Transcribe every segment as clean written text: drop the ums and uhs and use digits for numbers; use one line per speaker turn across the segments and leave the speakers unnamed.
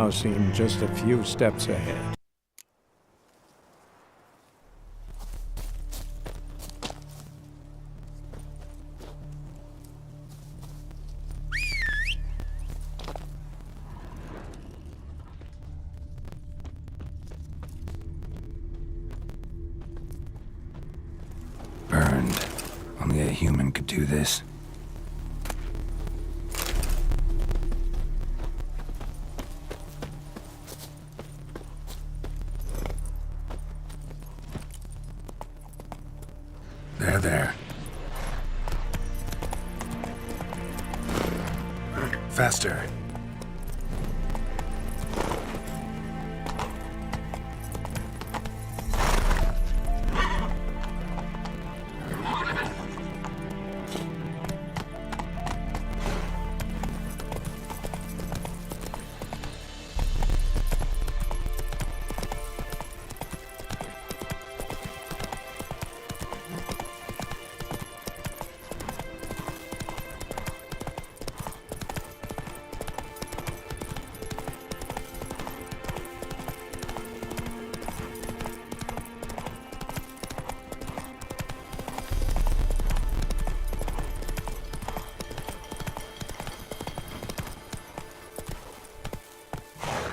now seem just a few steps ahead.
Burned. Only a human could do this. There. Faster.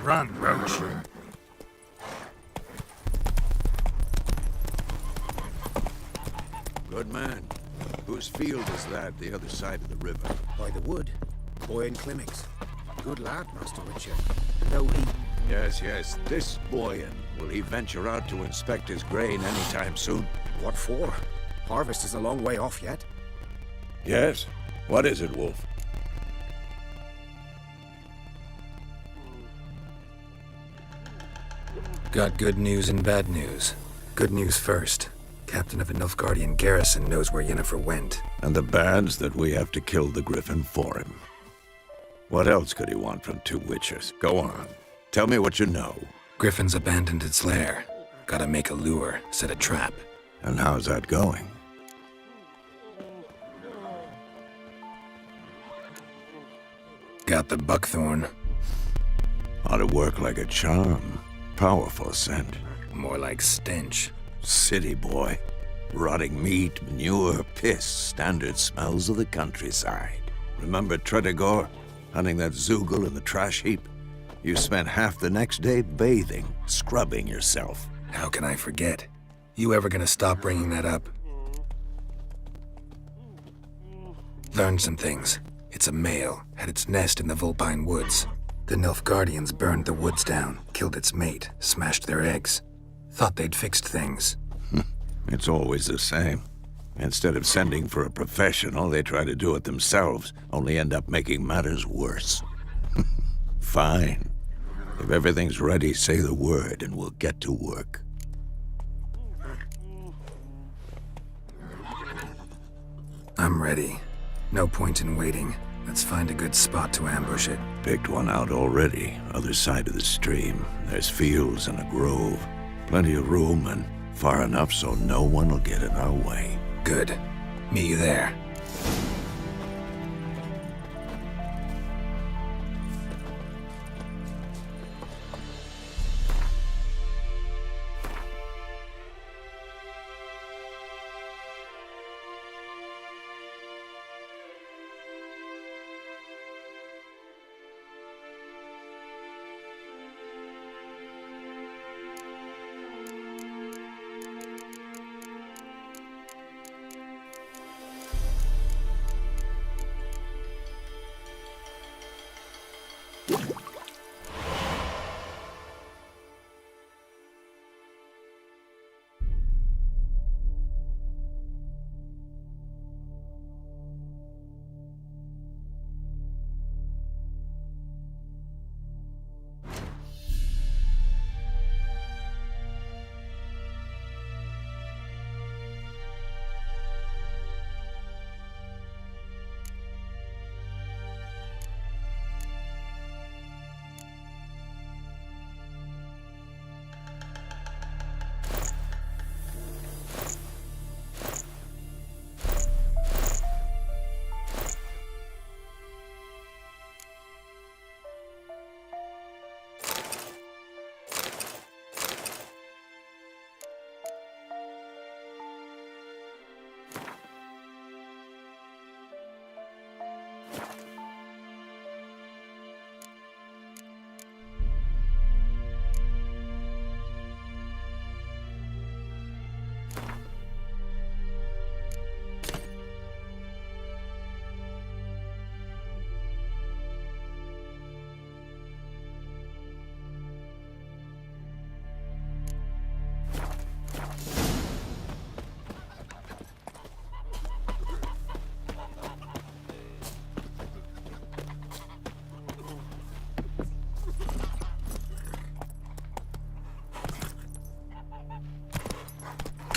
Run, Roach.
Good man. Whose field is that, the other side of the river?
By the wood. Boy in Climmings. Good lad, Master Richard. Though he...
Yes. This Boyan. Will he venture out to inspect his grain anytime soon?
What for? Harvest is a long way off yet.
Yes. What is it, Wolf?
Got good news and bad news. Good news first. Captain of a Nilfgaardian garrison knows where Yennefer went.
And the bad's that we have to kill the Griffin for him. What else could he want from two witches? Go on. Tell me what you know.
Griffin's abandoned its lair. Gotta make a lure, set a trap.
And how's that going?
Got the buckthorn.
Ought to work like a charm. Powerful scent.
More like stench.
City boy. Rotting meat, manure, piss. Standard smells of the countryside. Remember Tredegor? Hunting that Zoogle in the trash heap? You spent half the next day bathing, scrubbing yourself.
How can I forget? You ever gonna stop bringing that up? Learned some things. It's a male, had its nest in the Vulpine Woods. The Nilfgaardians burned the woods down, killed its mate, smashed their eggs. Thought they'd fixed things.
It's always the same. Instead of sending for a professional, they try to do it themselves, only end up making matters worse. Fine. If everything's ready, say the word and we'll get to work.
I'm ready. No point in waiting. Let's find a good spot to ambush it.
Picked one out already, other side of the stream. There's fields and a grove. Plenty of room and far enough so no one will get in our way.
Good. Meet you there.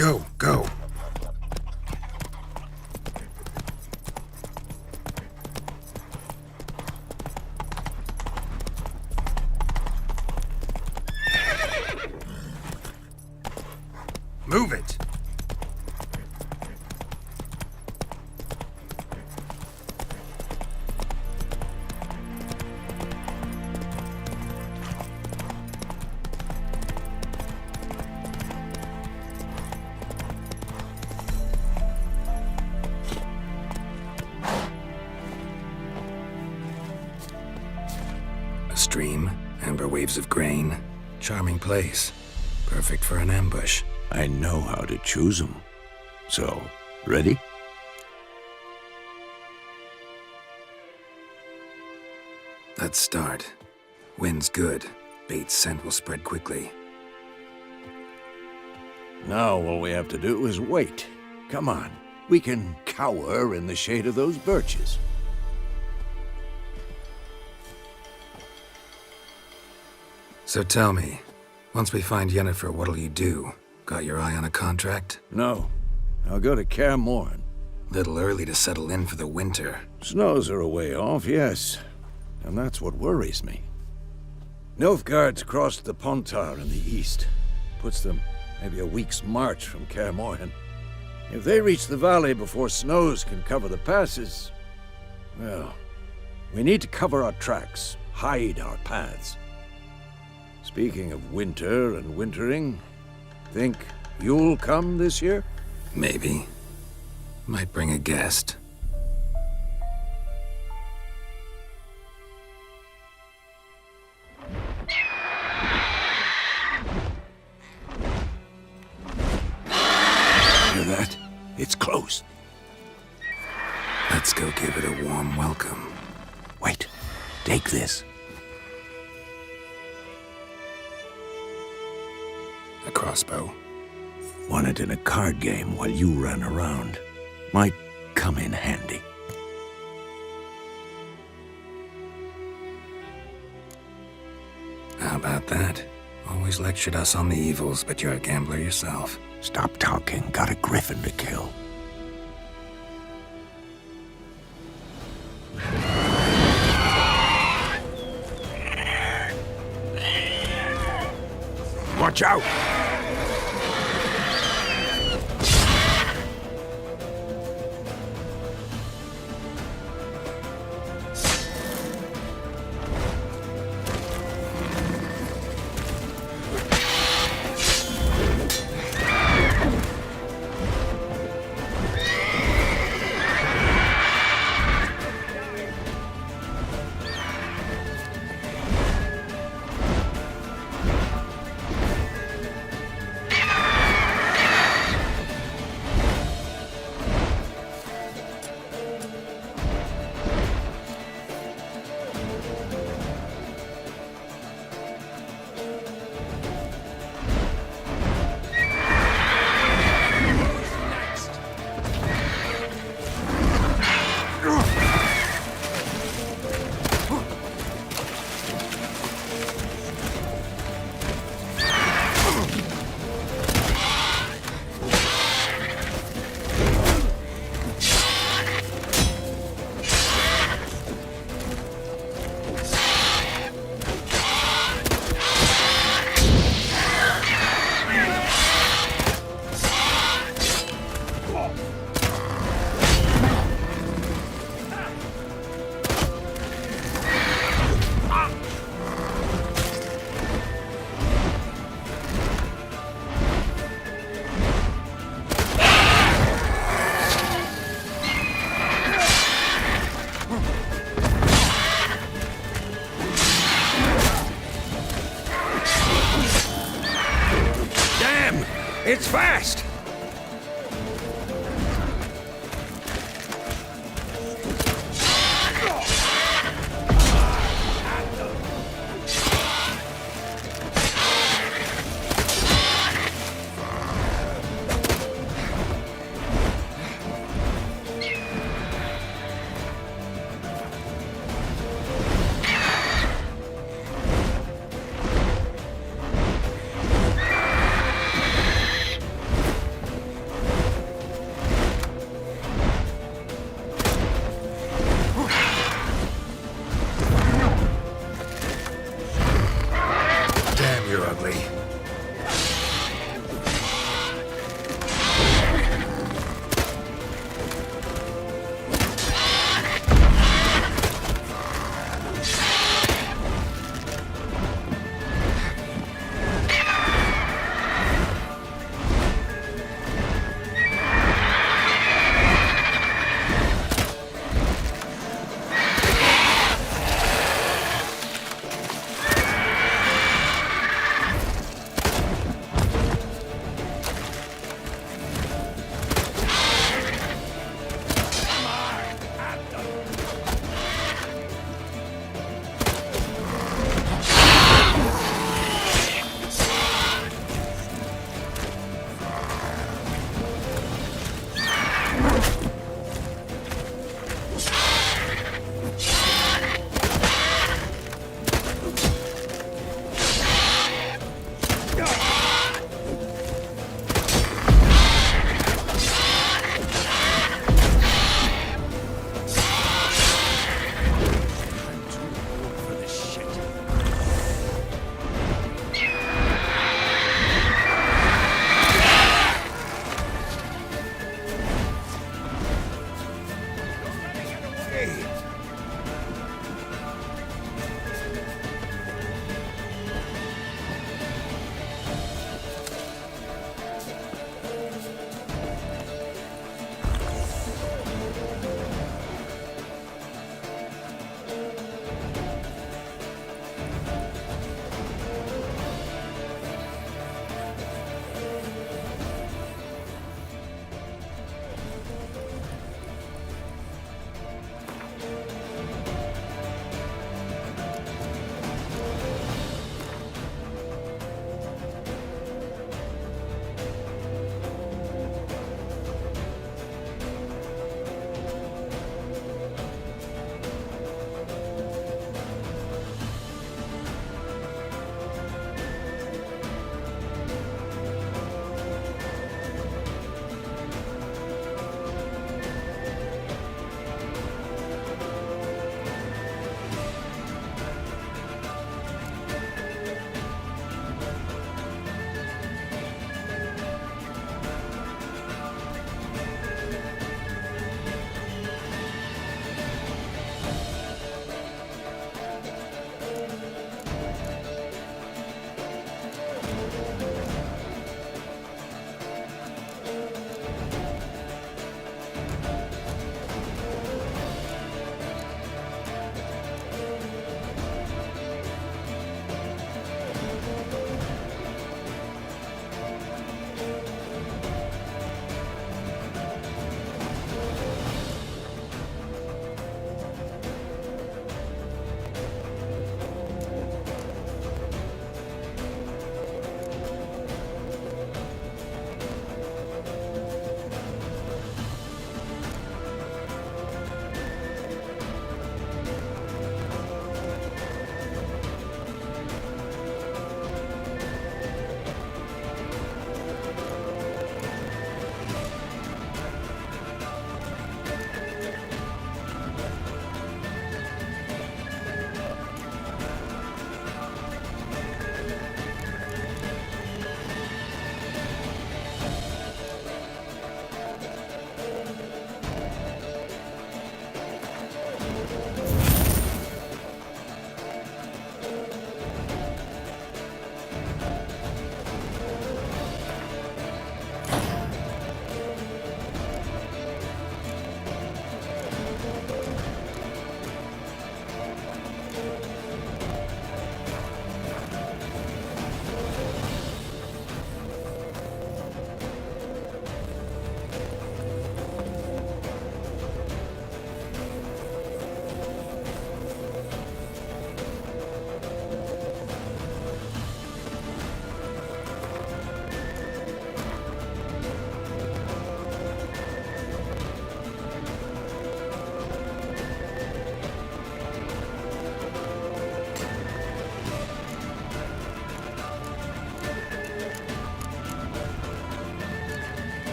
Go, go. Move it. A stream, amber waves of grain. Charming place. Perfect for an ambush.
I know how to choose them. So, ready?
Let's start. Wind's good. Bait's scent will spread quickly.
Now all we have to do is wait. Come on. We can cower in the shade of those birches.
So tell me, once we find Yennefer, what'll you do? Got your eye on a contract?
No. I'll go to Kaer Morhen.
Little early to settle in for the winter.
Snows are a way off, yes. And that's what worries me. Nilfgaard's crossed the Pontar in the east. Puts them maybe a week's march from Kaer Morhen. If they reach the valley before snows can cover the passes, well, we need to cover our tracks, hide our paths. Speaking of winter and wintering, think you'll come this year?
Maybe. Might bring a guest.
Hear that? It's close.
Let's go give it a warm welcome.
Wait, take this.
A crossbow.
Won it in a card game while you ran around. Might come in handy.
How about that? Always lectured us on the evils, but you're a gambler yourself.
Stop talking. Got a griffin to kill. Watch out! It's fast!
You're ugly.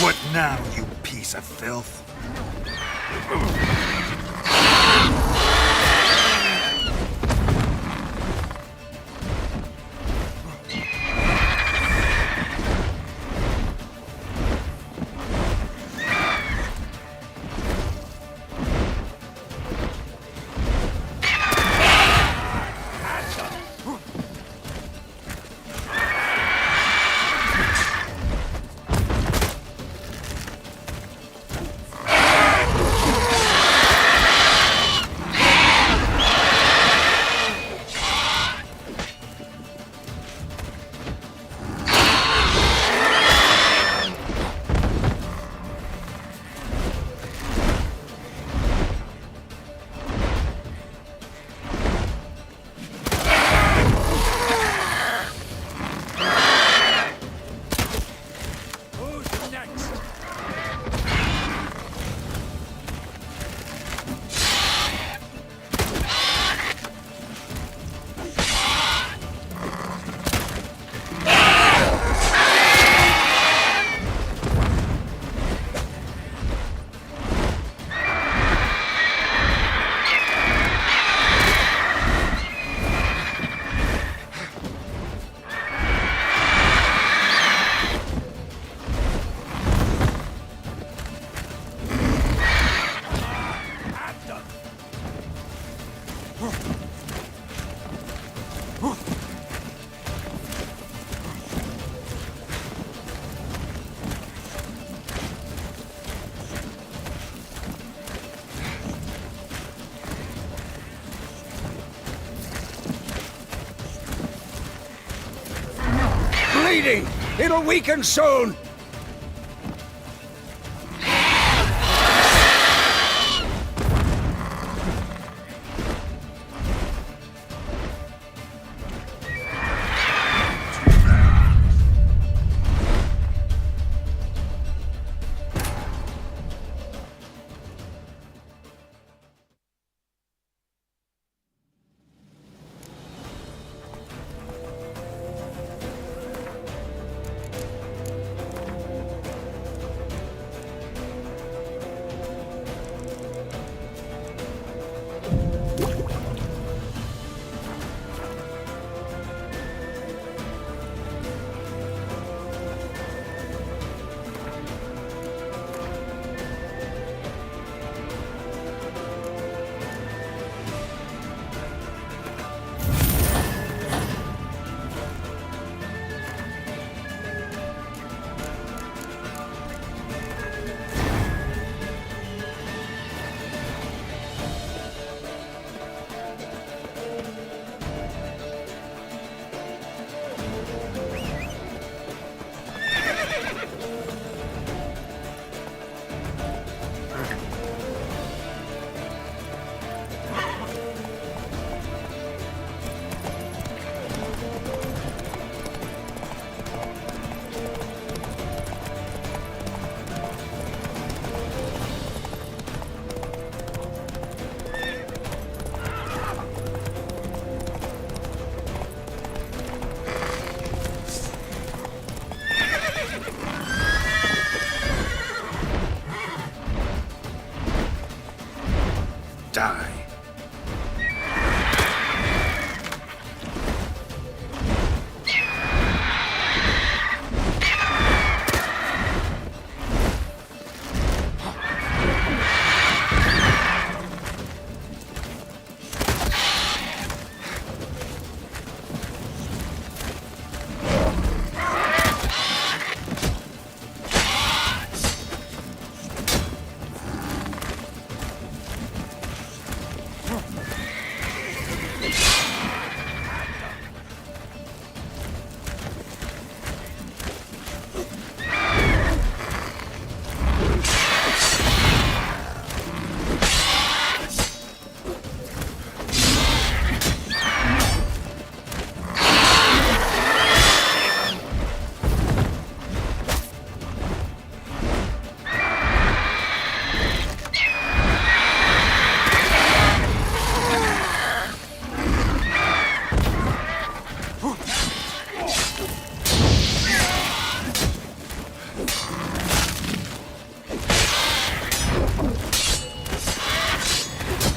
What now, you piece of filth?
Bleeding! It'll weaken soon!
Die.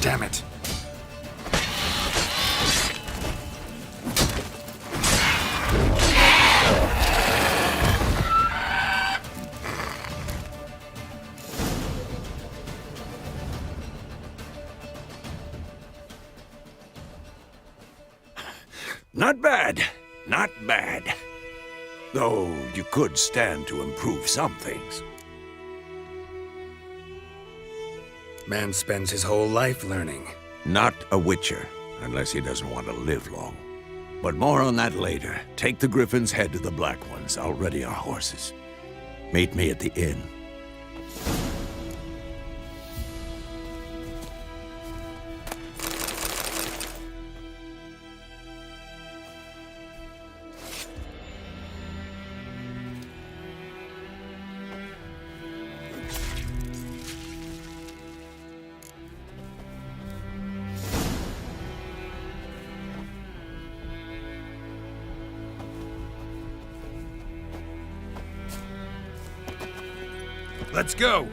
Damn it.
Not bad. Not bad. Though you could stand to improve some things.
Man spends his whole life learning.
Not a Witcher, unless he doesn't want to live long. But more on that later. Take the Griffin's head to the Black Ones. I'll ready our horses. Meet me at the inn.
Let's go!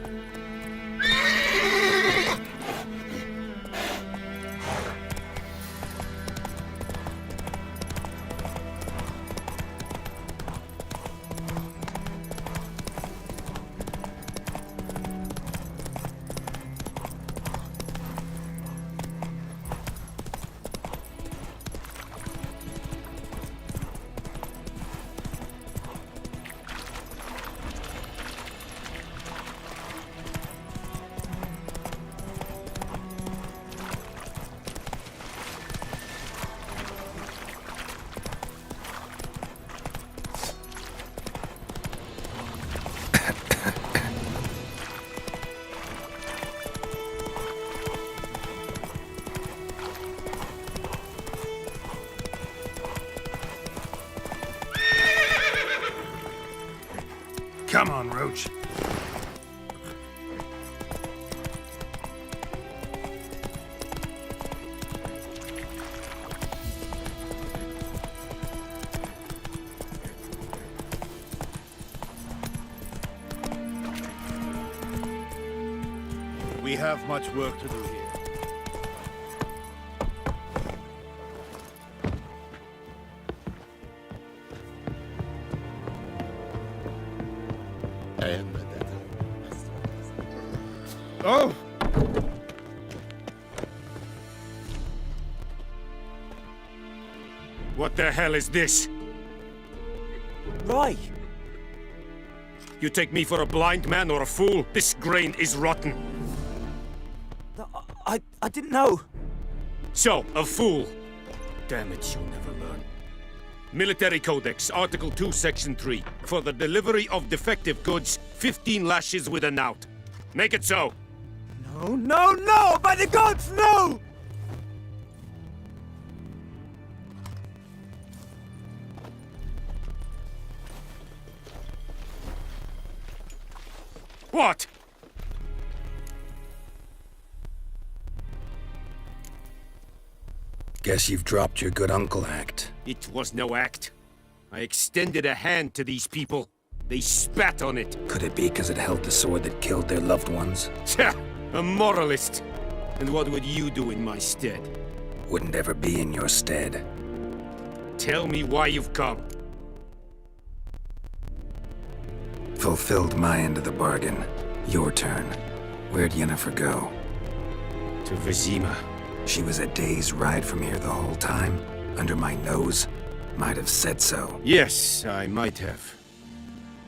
Come on, Roach. We have much work to do here. Oh! What the hell is this?
Right.
You take me for a blind man or a fool? This grain is rotten.
I didn't know.
So, a fool. Damn it, you'll never learn. Military Codex, Article 2, Section 3. For the delivery of defective goods, 15 lashes with a knout. Make it so.
No, no, no! By the gods, no!
What?
Guess you've dropped your good uncle act.
It was no act. I extended a hand to these people. They spat on it.
Could it be because it held the sword that killed their loved ones?
Tja, a moralist. And what would you do in my stead?
Wouldn't ever be in your stead.
Tell me why you've come.
Fulfilled my end of the bargain. Your turn. Where'd Yennefer go?
To Vizima.
She was a day's ride from here the whole time? Under my nose? Might have said so.
Yes, I might have.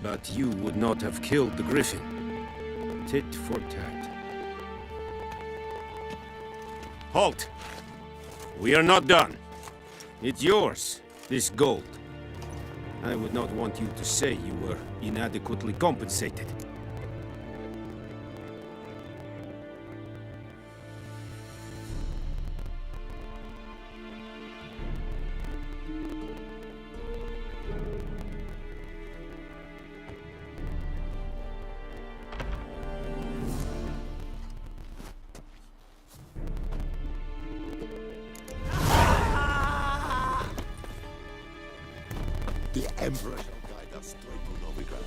But you would not have killed the Griffin. Tit for tat. Halt! We are not done. It's yours, this gold. I would not want you to say you were inadequately compensated.
The Emperor shall guide us straight to Novigrad.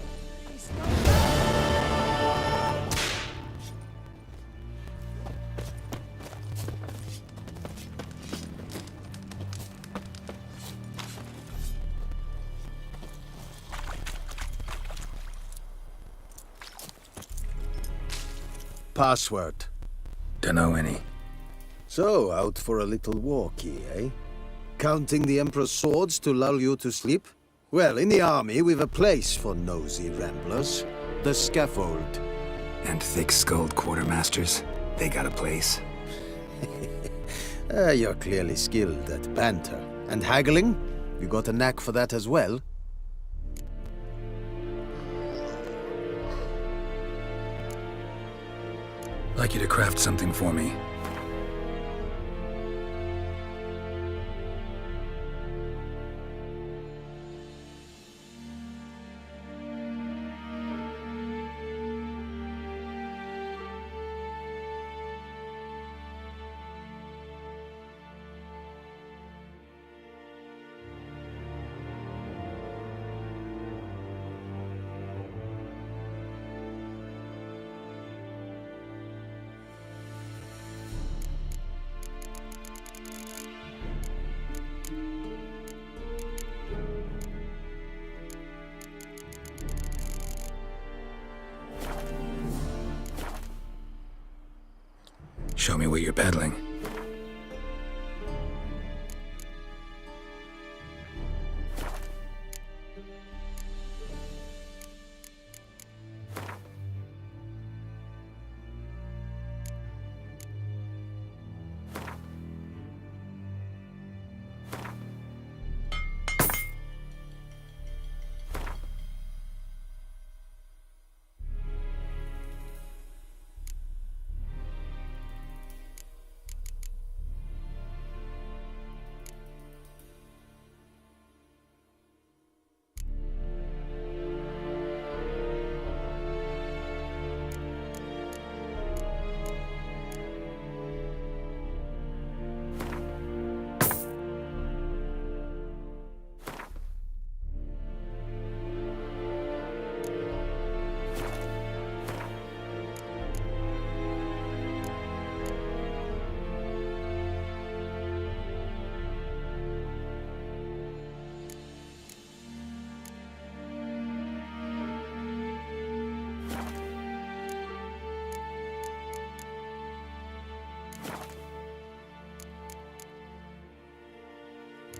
password?
Dunno any.
So, out for a little walkie, eh? Counting the Emperor's swords to lull you to sleep? Well, in the army, we've a place for nosy ramblers. The scaffold.
And thick-skulled quartermasters, they got a place.
You're clearly skilled at banter. And haggling? You got a knack for that as well?
Like you to craft something for me. Show me what you're peddling.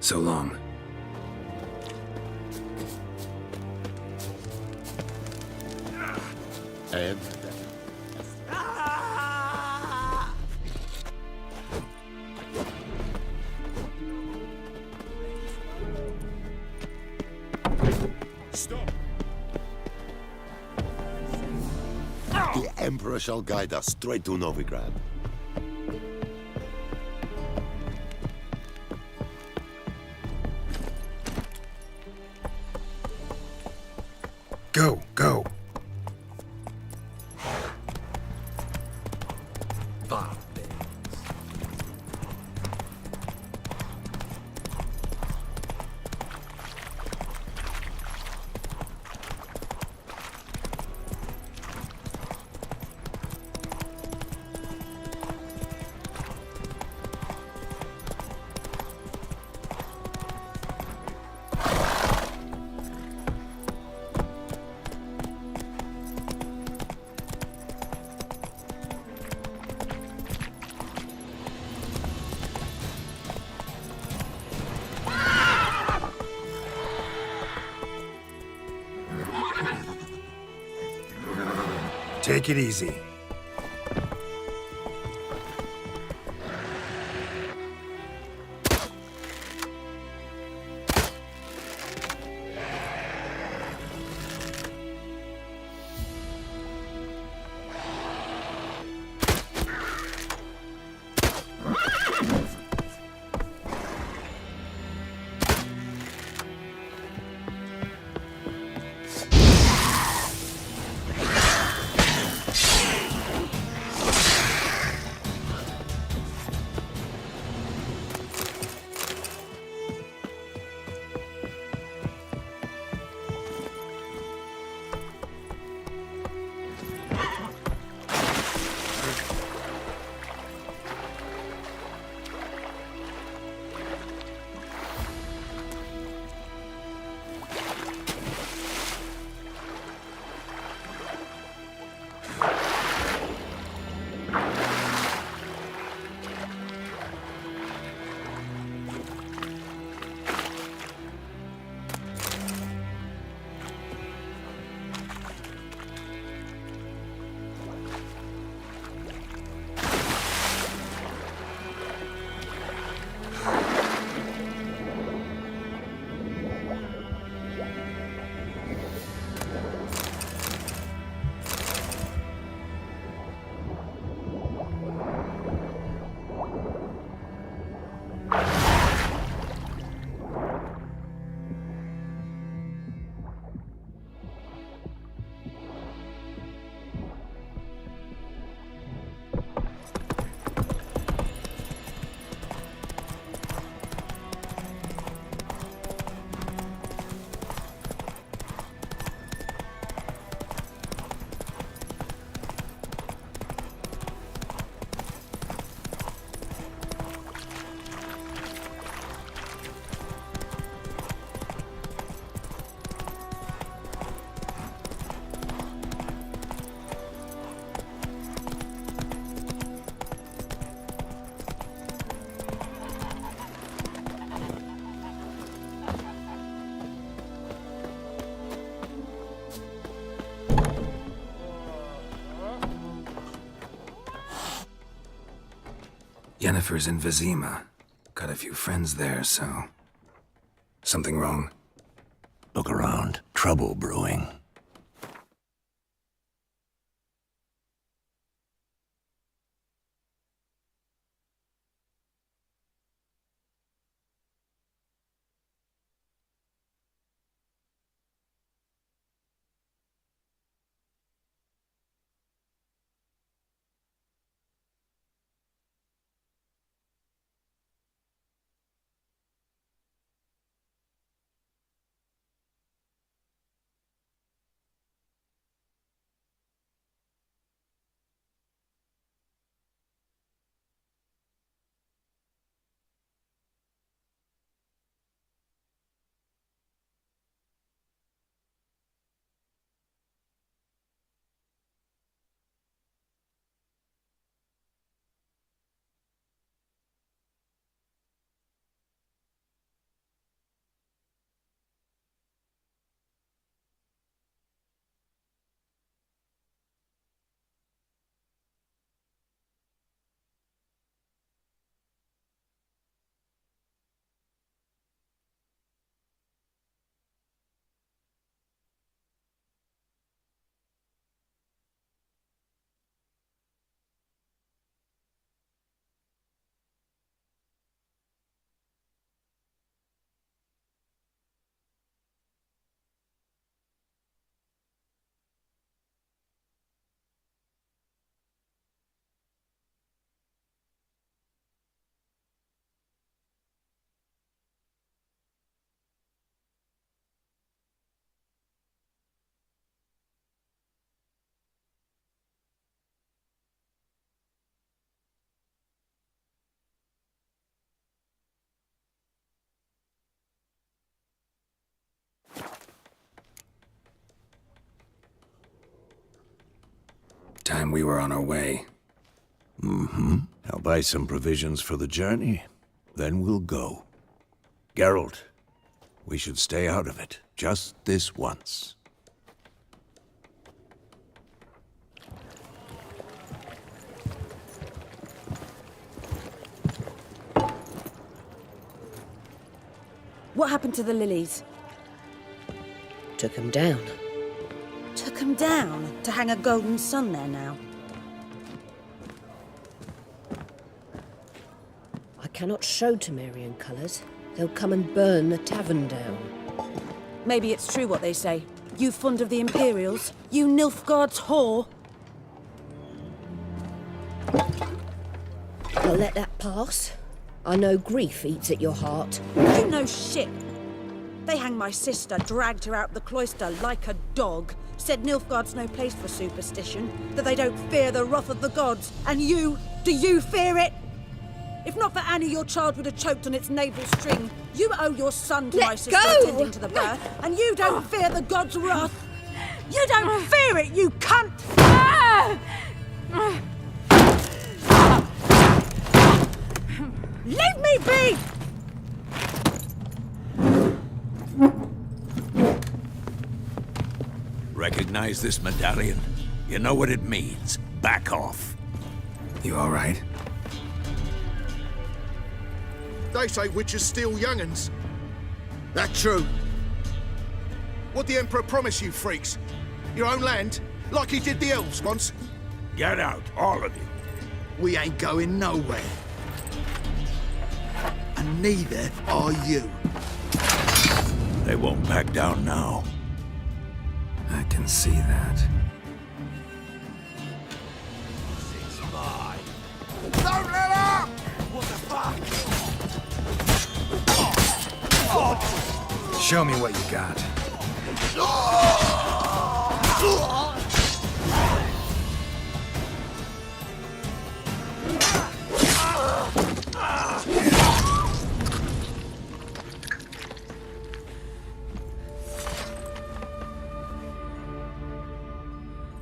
So long.
And
Stop!
the Emperor shall guide us straight to Novigrad.
Go, go. Take it easy. Yennefer's in Vizima. Got a few friends there, so... Something wrong?
Look around. Trouble brewing.
Time we were on our way.
I'll buy some provisions for the journey. Then we'll go. Geralt, we should stay out of it. Just this once.
What happened to the lilies?
Took him down.
Took 'em down to hang a golden sun there now.
I cannot show Temerian colours. They'll come and burn the tavern down.
Maybe it's true what they say. You fond of the Imperials? You Nilfgaard's whore?
I'll let that pass. I know grief eats at your heart.
You know shit. They hanged my sister, dragged her out the cloister like a dog. Said Nilfgaard's no place for superstition, that they don't fear the wrath of the gods. And you, do you fear it? If not for Annie, your child would have choked on its navel string. You owe your son to my sister attending to the birth, and you don't fear the gods' wrath. You don't fear it, you cunt! Leave me be!
Recognize this medallion? You know what it means. Back off.
You all right?
They say witches steal young'uns. That true? What the Emperor promise you, freaks? Your own land? Like he did the elves once?
Get out, all of you.
We ain't going nowhere. And neither are you.
They won't back down now.
I can see that.
It's mine. Don't let up! What the fuck?
Show me what you got.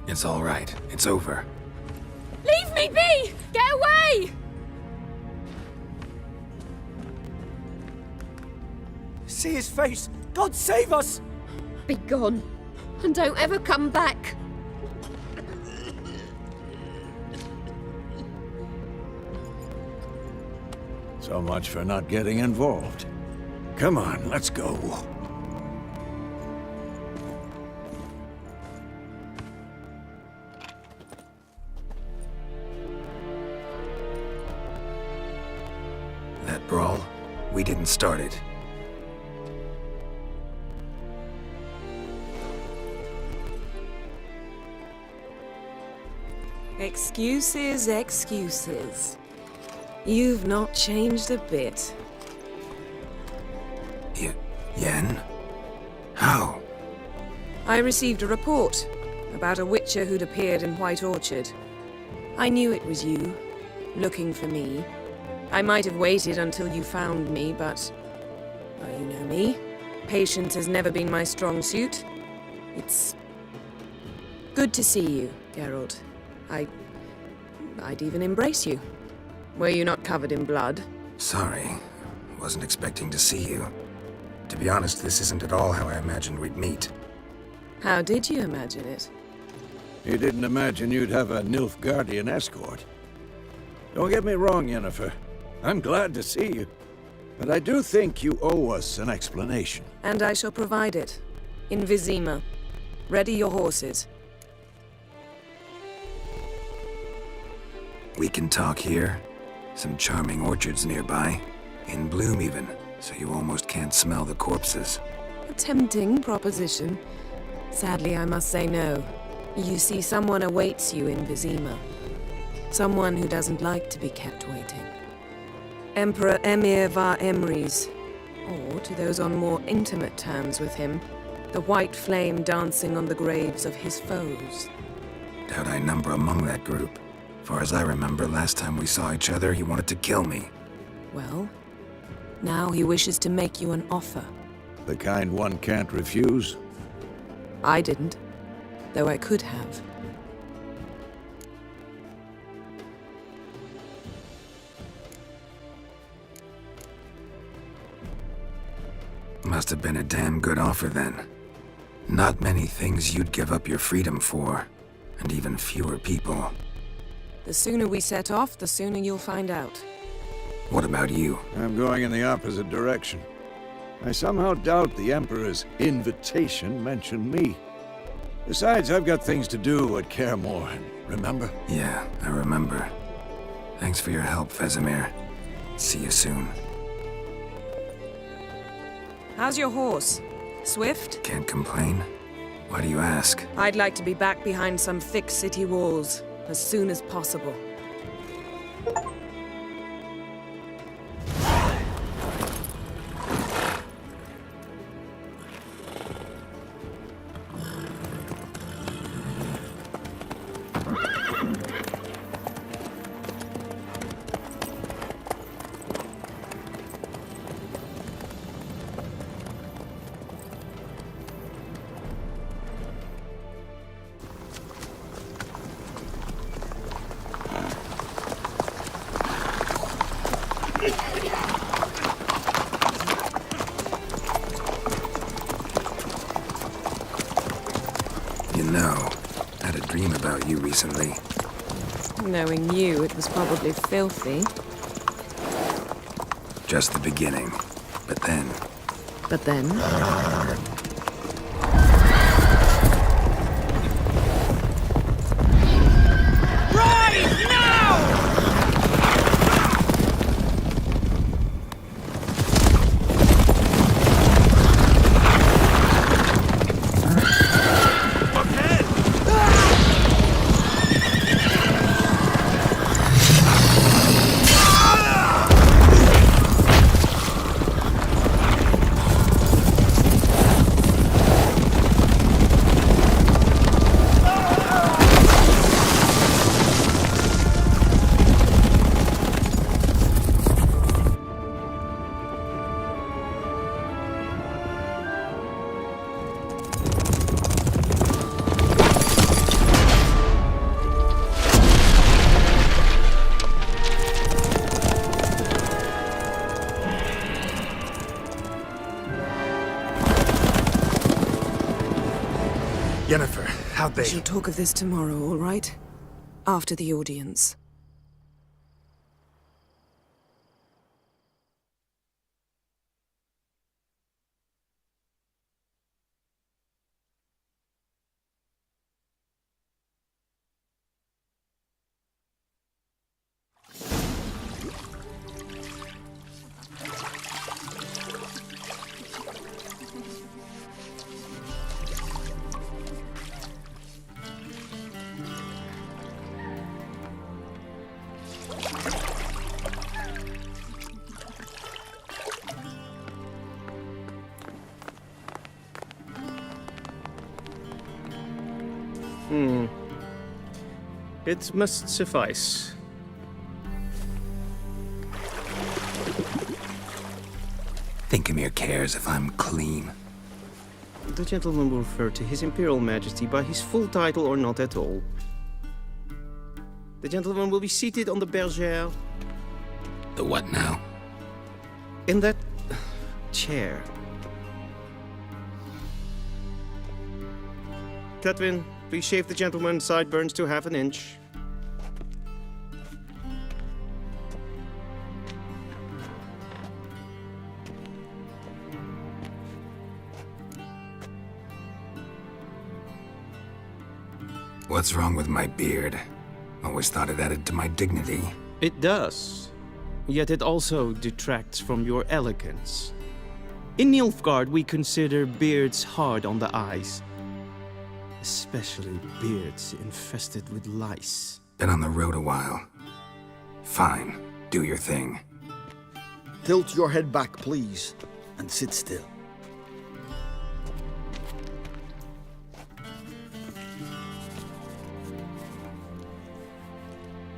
It's all right. It's over.
Leave me be! Get away!
See his face! God save us!
Be gone, and don't ever come back.
So much for not getting involved. Come on, let's go.
That brawl, we didn't start it.
Excuses, excuses. You've not changed a bit.
Yen? How?
I received a report about a witcher who'd appeared in White Orchard. I knew it was you, looking for me. I might have waited until you found me, but... well, you know me. Patience has never been my strong suit. It's... good to see you, Geralt. I'd even embrace you. Were you not covered in blood?
Sorry. Wasn't expecting to see you. To be honest, this isn't at all how I imagined we'd meet.
How did you imagine it?
You didn't imagine you'd have a Nilfgaardian escort. Don't get me wrong, Yennefer. I'm glad to see you. But I do think you owe us an explanation.
And I shall provide it. In Vizima. Ready your horses.
We can talk here. Some charming orchards nearby. In bloom even, so you almost can't smell the corpses.
A tempting proposition. Sadly, I must say no. You see, someone awaits you in Vizima. Someone who doesn't like to be kept waiting. Emperor Emir var Emrys. Or, to those on more intimate terms with him, the white flame dancing on the graves of his foes.
Doubt I number among that group. Far as I remember, last time we saw each other, he wanted to kill me.
Well, now he wishes to make you an offer.
The kind one can't refuse?
I didn't, though I could have.
Must have been a damn good offer then. Not many things you'd give up your freedom for, and even fewer people.
The sooner we set off, the sooner you'll find out.
What about you?
I'm going in the opposite direction. I somehow doubt the Emperor's invitation mentioned me. Besides, I've got things to do at Kaer Morhen, remember?
Yeah, I remember. Thanks for your help, Vesemir. See you soon.
How's your horse? Swift?
Can't complain. Why do you ask?
I'd like to be back behind some thick city walls as soon as possible.
You know, I had a dream about you recently.
Knowing you, it was probably filthy.
Just the beginning. But then...
But then?
Yennefer, how'd they...
We shall talk of this tomorrow, all right? After the audience.
It must suffice.
Think Emir cares if I'm clean?
The gentleman will refer to His Imperial Majesty by his full title or not at all. The gentleman will be seated on the bergère.
The what now?
In that chair. Catwin, please shave the gentleman's sideburns to half an inch.
What's wrong with my beard? Always thought it added to my dignity.
It does. Yet it also detracts from your elegance. In Nilfgaard, we consider beards hard on the eyes. Especially beards infested with lice.
Been on the road a while. Fine, do your thing.
Tilt your head back, please, and sit still.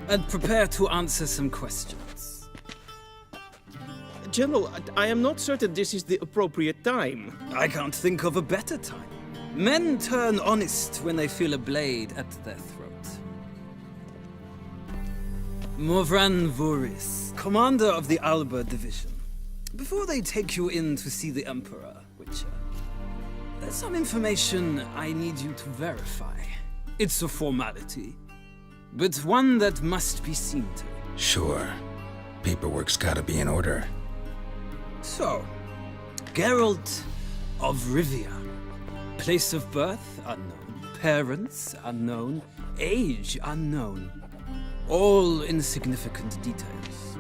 And prepare to answer some questions.
General, I am not certain this is the appropriate time.
I can't think of a better time. Men turn honest when they feel a blade at their throat. Morvran Voris, commander of the Alba Division. Before they take you in to see the Emperor, Witcher, there's some information I need you to verify. It's a formality, but one that must be seen to.
Sure. Paperwork's gotta be in order.
So, Geralt of Rivia. Place of birth, unknown. Parents, unknown. Age, unknown. All insignificant details.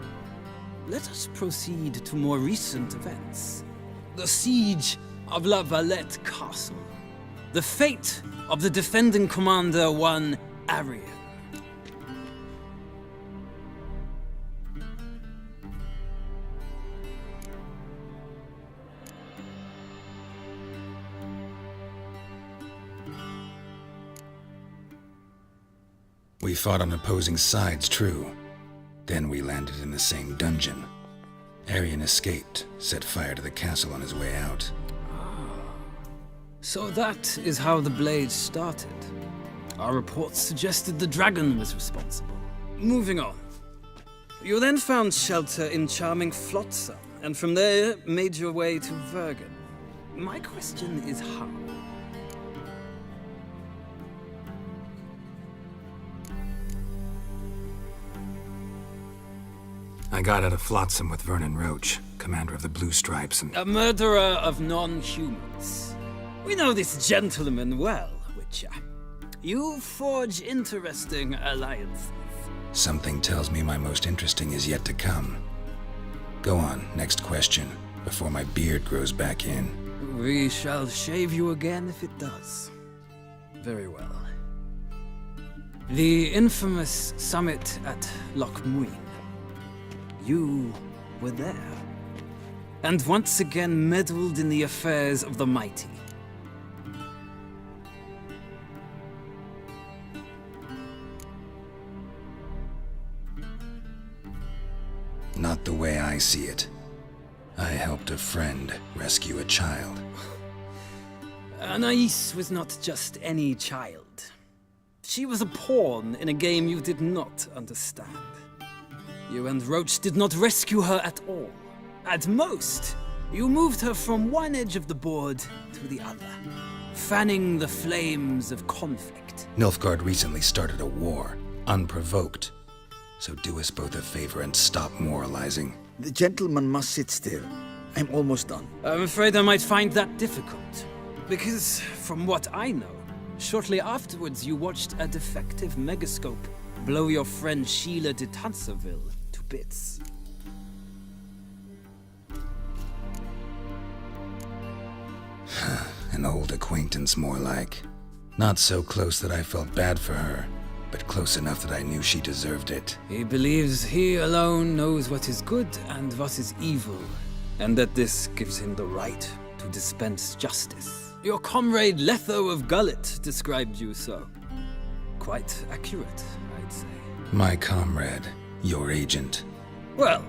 Let us proceed to more recent events. The siege of La Valette Castle. The fate of the defending commander, one Arian.
We fought on opposing sides, true. Then we landed in the same dungeon. Arian escaped, set fire to the castle on his way out.
So that is how the blade started. Our reports suggested the dragon was responsible. Moving on. You then found shelter in charming Flotsam, and from there made your way to Vergen. My question is how?
I got out of Flotsam with Vernon Roach, commander of the Blue Stripes, and...
A murderer of non-humans. We know this gentleman well, Witcher. You forge interesting alliances.
Something tells me my most interesting is yet to come. Go on, next question, before my beard grows back in.
We shall shave you again if it does. Very well. The infamous summit at Loch Muin. You were there, and once again meddled in the affairs of the mighty.
Not the way I see it. I helped a friend rescue a child.
Anais was not just any child. She was a pawn in a game you did not understand. You and Roach did not rescue her at all. At most, you moved her from one edge of the board to the other, fanning the flames of conflict.
Nilfgaard recently started a war, unprovoked. So do us both a favor and stop moralizing.
The gentleman must sit still. I'm almost done.
I'm afraid I might find that difficult. Because, from what I know, shortly afterwards you watched a defective megascope blow your friend Sheila de Tanserville to bits.
An old acquaintance, more like. Not so close that I felt bad for her, but close enough that I knew she deserved it.
He believes he alone knows what is good and what is evil, and that this gives him the right to dispense justice. Your comrade Letho of Gullet described you so. quite accurate, I'd say.
My comrade, your agent.
Well,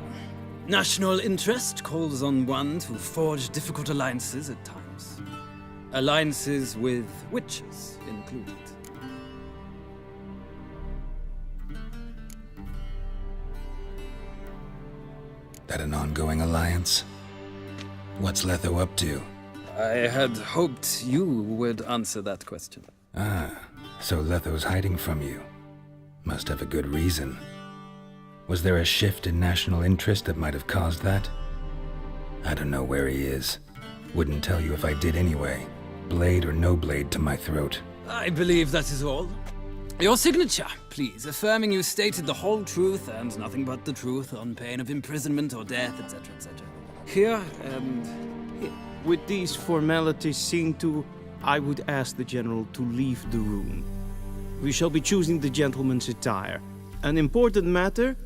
national interest calls on one to forge difficult alliances at times. Alliances with witches included.
That an ongoing alliance? What's Letho up to?
I had hoped you would answer that question.
Ah, so Letho's hiding from you. Must have a good reason. Was there a shift in national interest that might have caused that? I don't know where he is. Wouldn't tell you if I did anyway. Blade or no blade to my throat.
I believe that is all. Your signature, please, affirming you stated the whole truth and nothing but the truth on pain of imprisonment or death, etc., etc. Here and here.
With these formalities seen to, I would ask the General to leave the room. We shall be choosing the gentleman's attire. An important matter,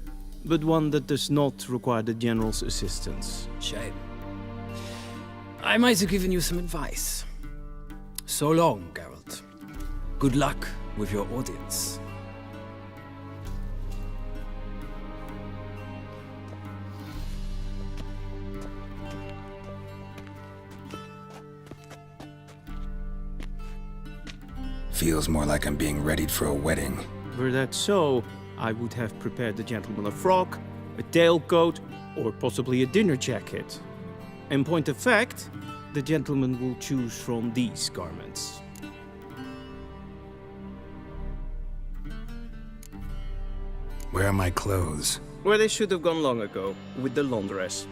but one that does not require the General's assistance.
Shame. I might have given you some advice. So long, Geralt. Good luck with your audience.
Feels more like I'm being readied for a wedding.
Were that so, I would have prepared the gentleman a frock, a tailcoat, or possibly a dinner jacket. In point of fact, the gentleman will choose from these garments.
Where are my clothes?
Where they should have gone long ago, with the laundress.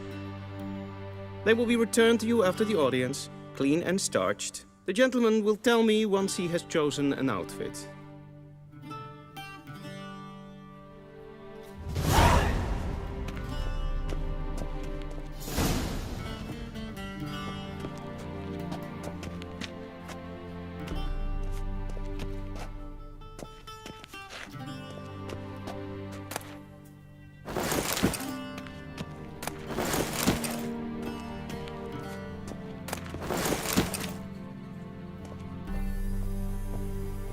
They will be returned to you after the audience, clean and starched. The gentleman will tell me once he has chosen an outfit.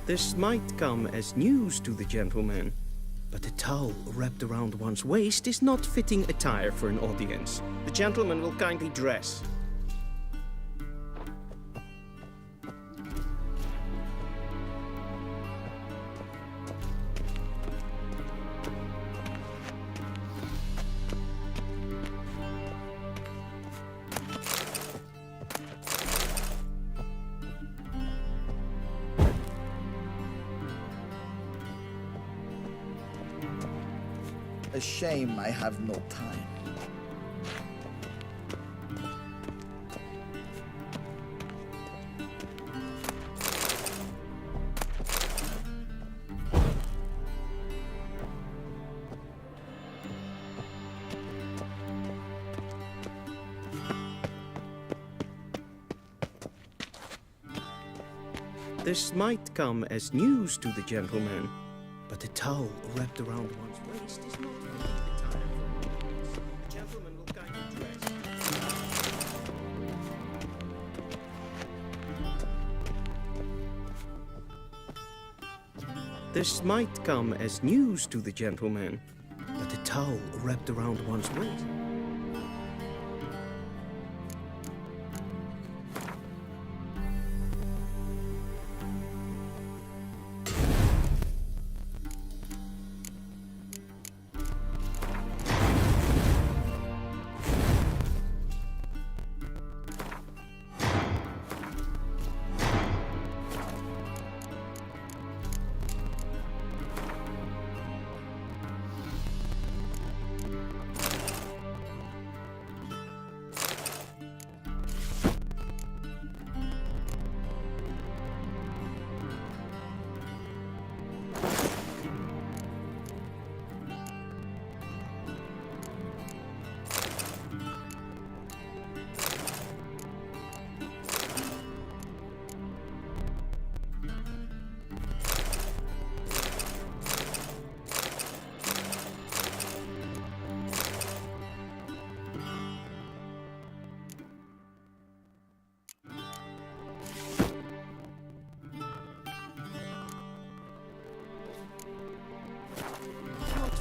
This might come as news to the gentleman, but a towel wrapped around one's waist is not fitting attire for an audience. The gentleman will kindly dress.
A shame I have no time.
This might come as news to the gentleman, but a towel wrapped around one's waist is not fitting attire for an audience. The gentleman will kindly dress. This might come as news to the gentleman, but a towel wrapped around one's waist.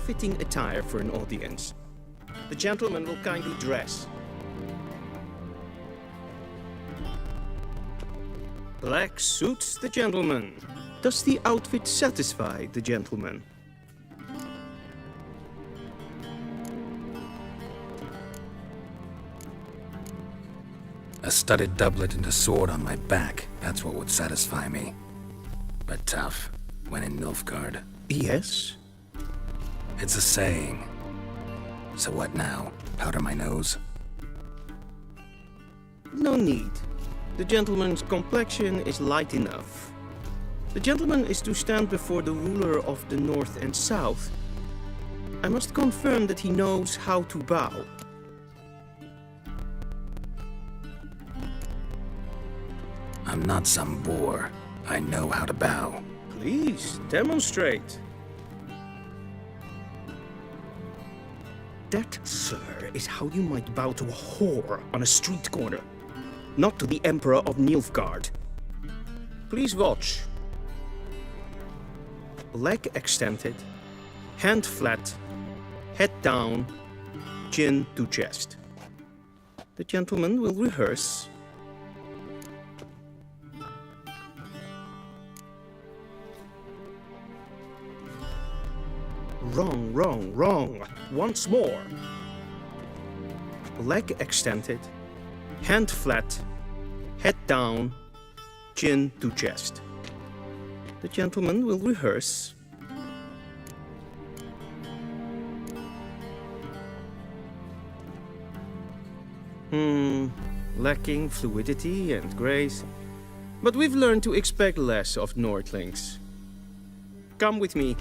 fitting attire for an audience. The gentleman will kindly dress. Black suits the gentleman. Does the outfit satisfy the gentleman?
A studded doublet and a sword on my back, that's what would satisfy me. But tough, when in Nilfgaard.
Yes?
It's a saying. So what now? Powder my nose?
No need. The gentleman's complexion is light enough. The gentleman is to stand before the ruler of the North and South. I must confirm that he knows how to bow.
I'm not some boor. I know how to bow.
Please, demonstrate. That, sir, is how you might bow to a whore on a street corner, not to the Emperor of Nilfgaard. Please watch. Leg extended, hand flat, head down, chin to chest. The gentleman will rehearse. Wrong, wrong, wrong. Once more. Leg extended, hand flat, head down, chin to chest. The gentleman will rehearse. Lacking fluidity and grace. But we've learned to expect less of Nordlings. Come with me.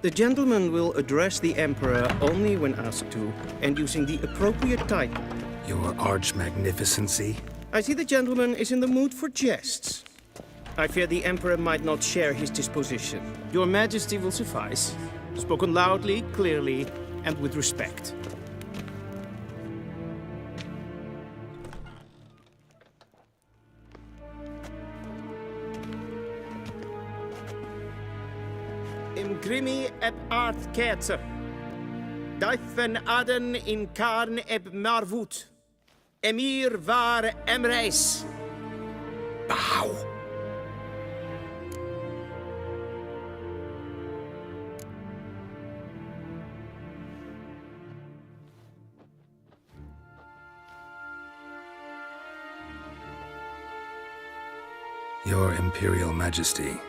The gentleman will address the Emperor only when asked to, and using the appropriate title.
Your arch-magnificency?
I see the gentleman is in the mood for jests. I fear the Emperor might not share his disposition. Your Majesty will suffice. Spoken loudly, clearly, and with respect. Imgrimi eb art ketzer. Daifen aden in karn eb marvut. Emir var emreis.
Bow! Your Imperial Majesty.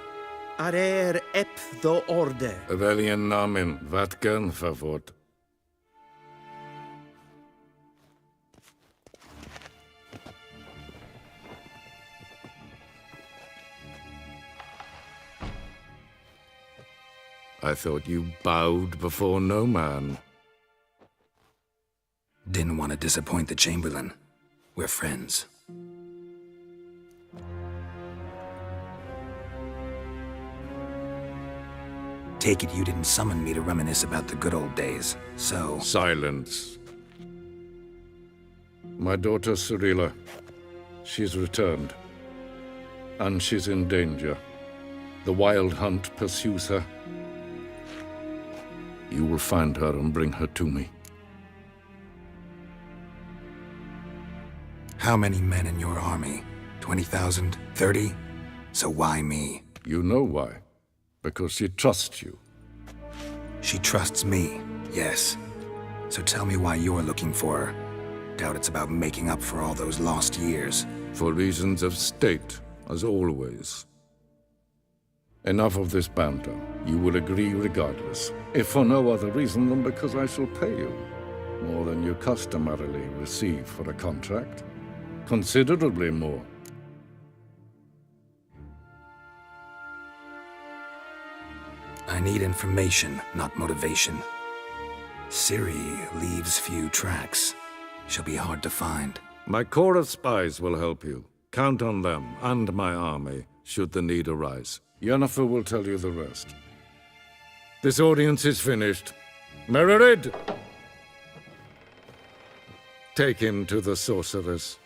Arer ep the orde.
Weljen namen, wat gern verwort. I thought you bowed before no man.
Didn't want to disappoint the Chamberlain. We're friends. Take it you didn't summon me to reminisce about the good old days, so...
Silence. My daughter Cyrilla, she's returned. And she's in danger. The Wild Hunt pursues her. You will find her and bring her to me.
How many men in your army? 20,000? 30? So why me?
You know why. Because she trusts you.
She trusts me, yes. So tell me why you're looking for her. Doubt it's about making up for all those lost years.
For reasons of state, as always. Enough of this banter. You will agree regardless. If for no other reason than because I shall pay you. More than you customarily receive for a contract. Considerably more.
I need information, not motivation. Ciri leaves few tracks. She'll be hard to find.
My corps of spies will help you. Count on them and my army, should the need arise. Yennefer will tell you the rest. This audience is finished. Mererid! Take him to the sorceress.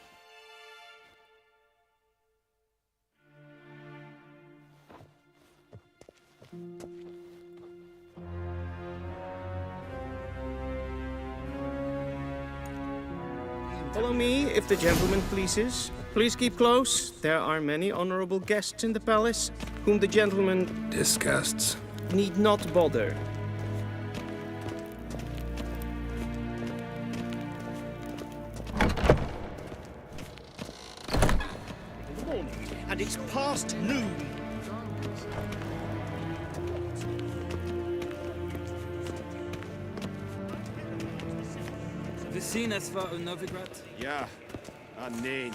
Follow me, if the gentleman pleases. Please keep close. There are many honorable guests in the palace, whom the gentleman
Disgusts.
need not bother.
And it's past noon.
We zien het voor Novigrad.
Ja, nee.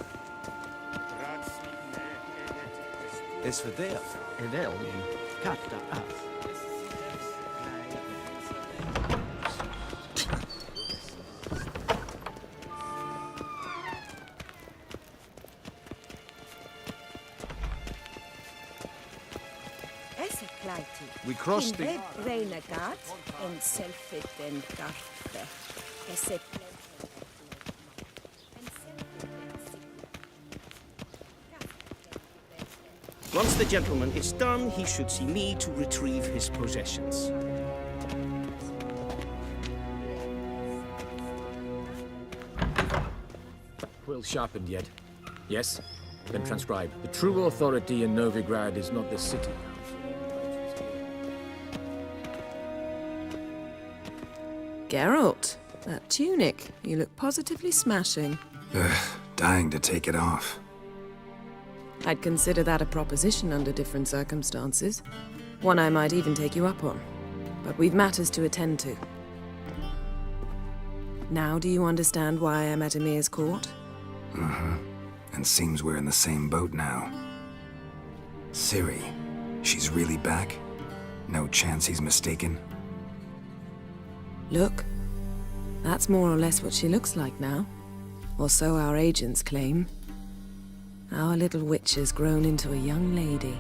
Is verdeeld. En wel in kapta af.
We crossed the...
Renegat en self-evident garde.
Once the gentleman is done, he should see me to retrieve his possessions.
Quill sharpened yet? Yes? Then transcribe. The true authority in Novigrad is not the city.
Geralt, that tunic. You look positively smashing.
Ugh, dying to take it off.
I'd consider that a proposition under different circumstances. One I might even take you up on. But we've matters to attend to. Now do you understand why I'm at Emir's court?
Uh-huh. And seems we're in the same boat now. Ciri, she's really back? No chance he's mistaken?
Look, that's more or less what she looks like now. Or so our agents claim. Our little witch has grown into a young lady.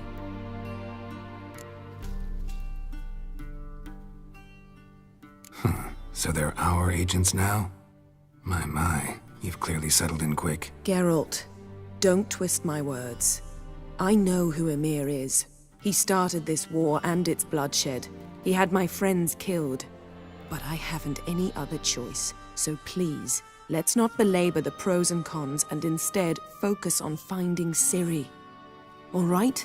Huh. So they're our agents now? My, you've clearly settled in quick.
Geralt, don't twist my words. I know who Emir is. He started this war and its bloodshed. He had my friends killed. But I haven't any other choice, so please, let's not belabor the pros and cons and instead focus on finding Ciri. All right?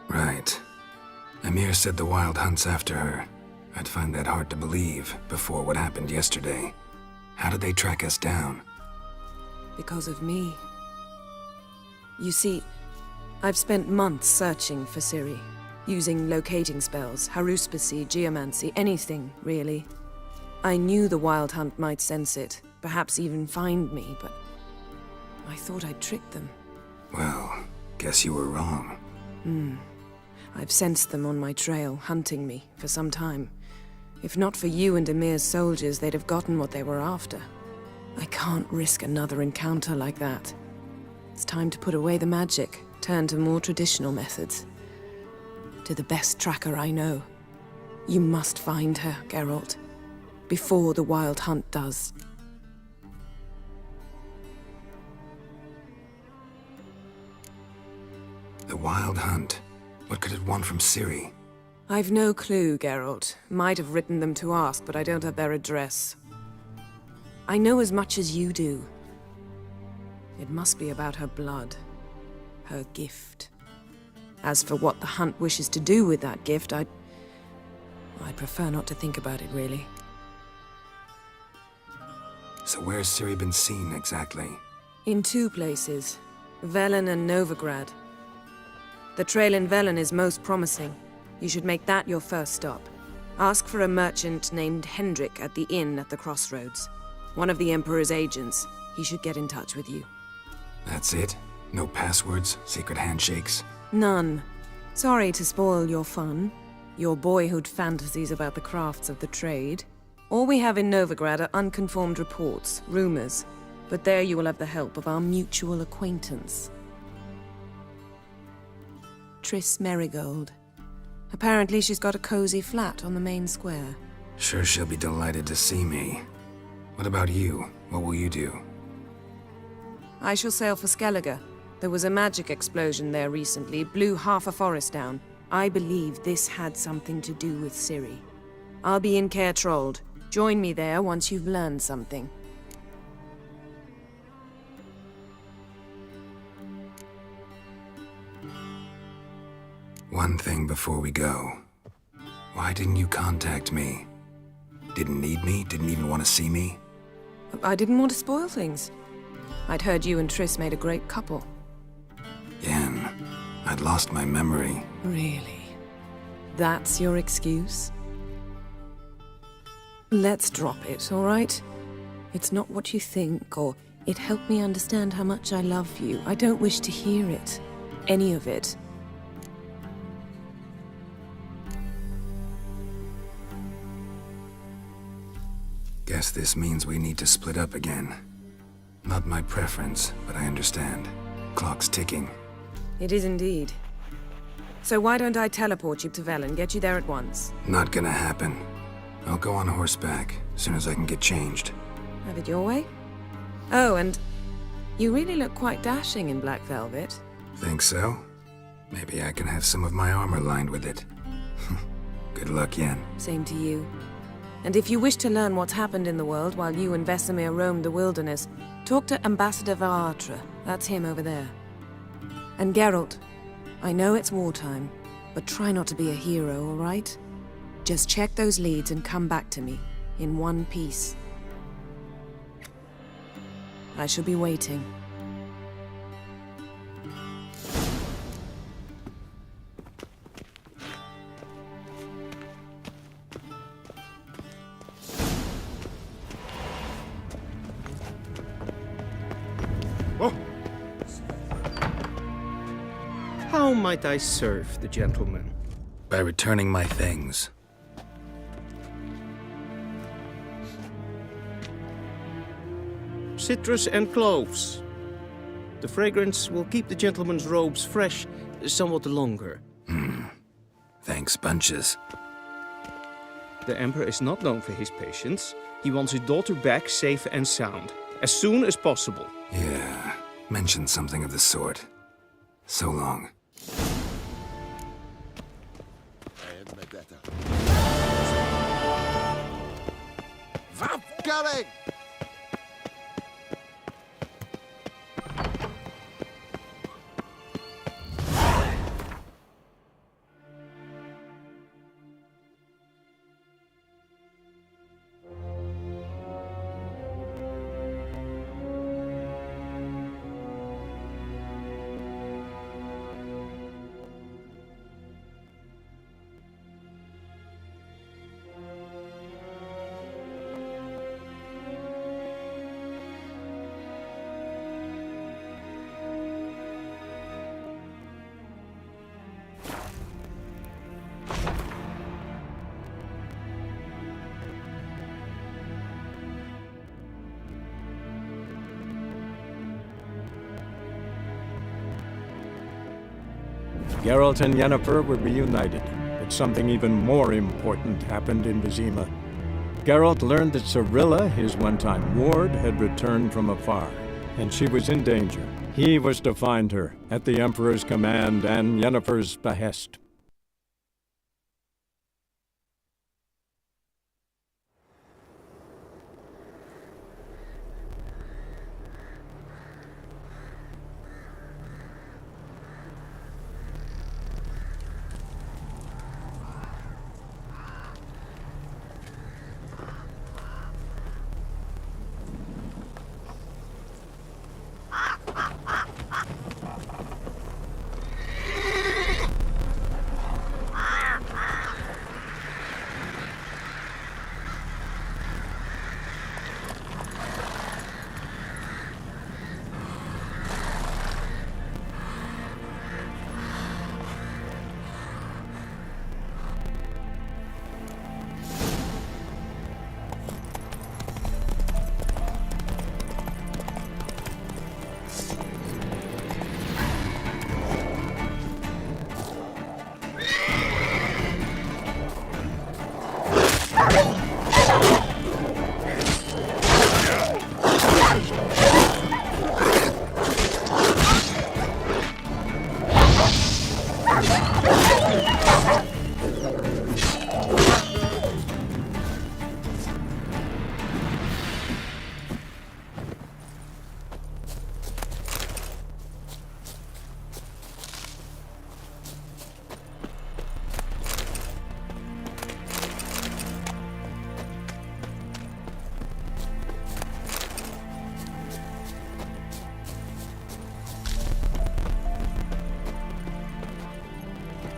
Right. Emir said the Wild Hunt's after her. I'd find that hard to believe before what happened yesterday. How did they track us down?
Because of me. You see, I've spent months searching for Ciri, using locating spells, haruspicy, geomancy, anything, really. I knew the Wild Hunt might sense it, perhaps even find me, but I thought I'd tricked them.
Well, guess you were wrong.
I've sensed them on my trail, hunting me, for some time. If not for you and Emir's soldiers, they'd have gotten what they were after. I can't risk another encounter like that. It's time to put away the magic, turn to more traditional methods. To the best tracker I know. You must find her, Geralt. Before the Wild Hunt does.
The Wild Hunt? What could it want from Ciri?
I've no clue, Geralt. Might have written them to ask, but I don't have their address. I know as much as you do. It must be about her blood. Her gift. As for what the Hunt wishes to do with that gift, I'd prefer not to think about it, really.
So where's Ciri been seen, exactly?
In two places. Velen and Novigrad. The trail in Velen is most promising. You should make that your first stop. Ask for a merchant named Hendrik at the inn at the crossroads. One of the Emperor's agents. He should get in touch with you.
That's it? No passwords? Secret handshakes?
None. Sorry to spoil your fun. Your boyhood fantasies about the crafts of the trade. All we have in Novigrad are unconfirmed reports, rumors. But there you will have the help of our mutual acquaintance. Triss Merigold. Apparently she's got a cozy flat on the main square.
Sure she'll be delighted to see me. What about you? What will you do?
I shall sail for Skellige. There was a magic explosion there recently, blew half a forest down. I believe this had something to do with Ciri. I'll be in Caer Trold. Join me there once you've learned something.
One thing before we go. Why didn't you contact me? Didn't need me? Didn't even want to see me?
I didn't want to spoil things. I'd heard you and Triss made a great couple.
Yen, I'd lost my memory.
Really? That's your excuse? Let's drop it, all right? It's not what you think, or it helped me understand how much I love you. I don't wish to hear it. Any of it.
Guess this means we need to split up again. Not my preference, but I understand. Clock's ticking.
It is indeed. So why don't I teleport you to Vel and get you there at once?
Not gonna happen. I'll go on horseback, as soon as I can get changed.
Have it your way? Oh, and you really look quite dashing in black velvet.
Think so? Maybe I can have some of my armor lined with it. Good luck, Yen.
Same to you. And if you wish to learn what's happened in the world while you and Vesemir roamed the wilderness, talk to Ambassador Varatra. That's him over there. And Geralt, I know it's wartime, but try not to be a hero, all right? Just check those leads and come back to me, in one piece. I shall be waiting.
How might I serve the gentleman?
By returning my things.
Citrus and cloves. The fragrance will keep the gentleman's robes fresh somewhat longer.
Thanks, bunches.
The Emperor is not known for his patience. He wants his daughter back safe and sound, as soon as possible.
Yeah, mentioned something of the sort. So long.
Going!
Geralt and Yennefer were reunited, but something even more important happened in Vizima. Geralt learned that Cirilla, his one-time ward, had returned from afar, and she was in danger. He was to find her, at the Emperor's command and Yennefer's behest.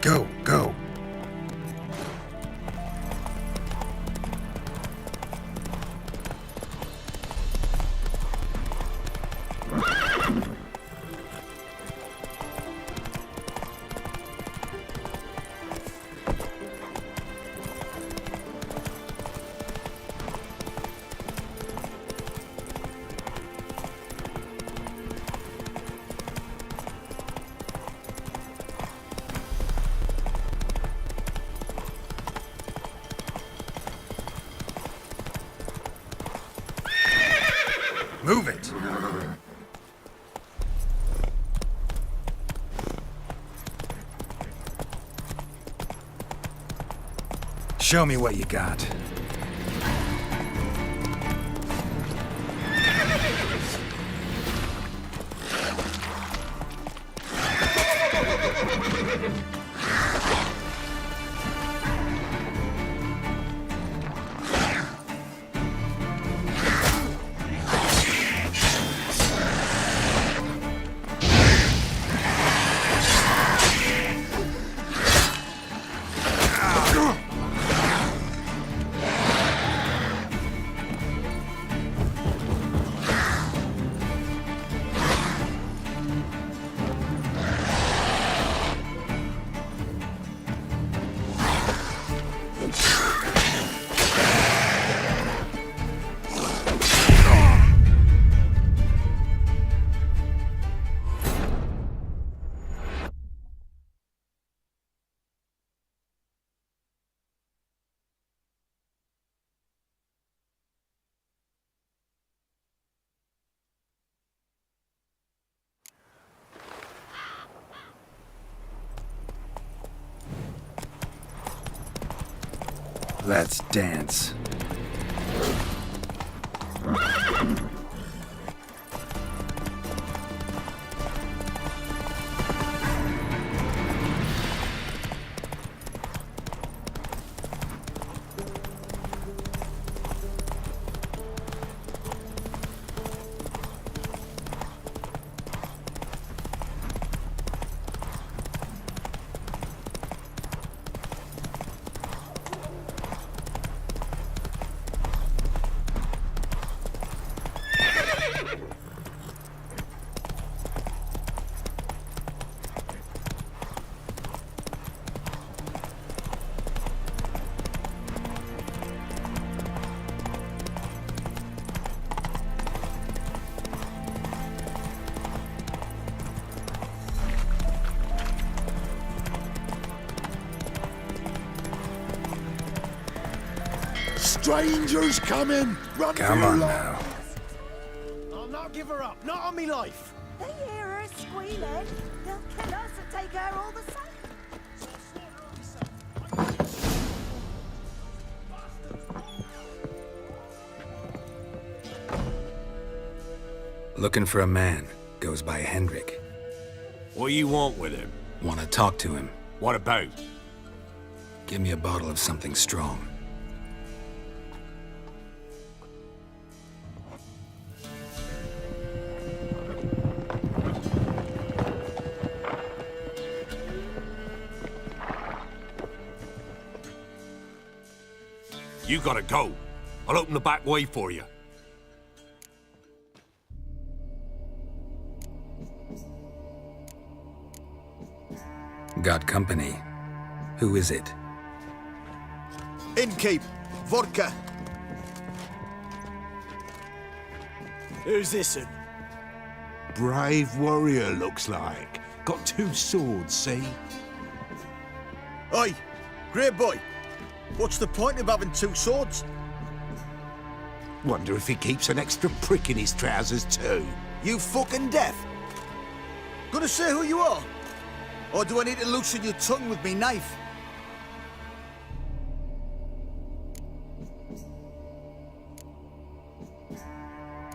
Go, go. Move it! Show me what you got. Let's dance.
Strangers coming! Run
Come
for your
on
life.
now.
I'll not give her up, not on me life.
They hear her squealing. They'll kill us and take her all the same.
Looking for a man. Goes by Hendrik.
What do you want with him?
Want to talk to him.
What about?
Give me a bottle of something strong.
You gotta go. I'll open the back way for you.
Got company. Who is it?
Innkeep, vodka. Who's this one?
Brave warrior, looks like. Got 2 swords, see?
Oi, great boy. What's the point of having 2 swords?
Wonder if he keeps an extra prick in his trousers too.
You fucking deaf? Gonna say who you are? Or do I need to loosen your tongue with me knife?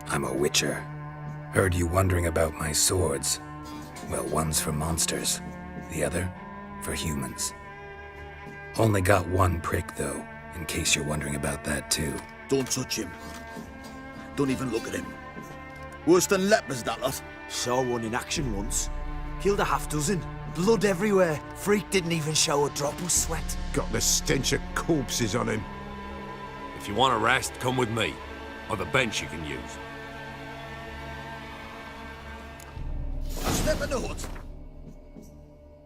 I'm a witcher. Heard you wondering about my swords. Well, one's for monsters, the other for humans. Only got 1 prick, though, in case you're wondering about that, too.
Don't touch him. Don't even look at him. Worse than lepers, that lot.
Saw one in action once. Killed a half dozen.
Blood everywhere. Freak didn't even show a drop of sweat.
Got the stench of corpses on him.
If you want a rest, come with me. Or the bench you can use.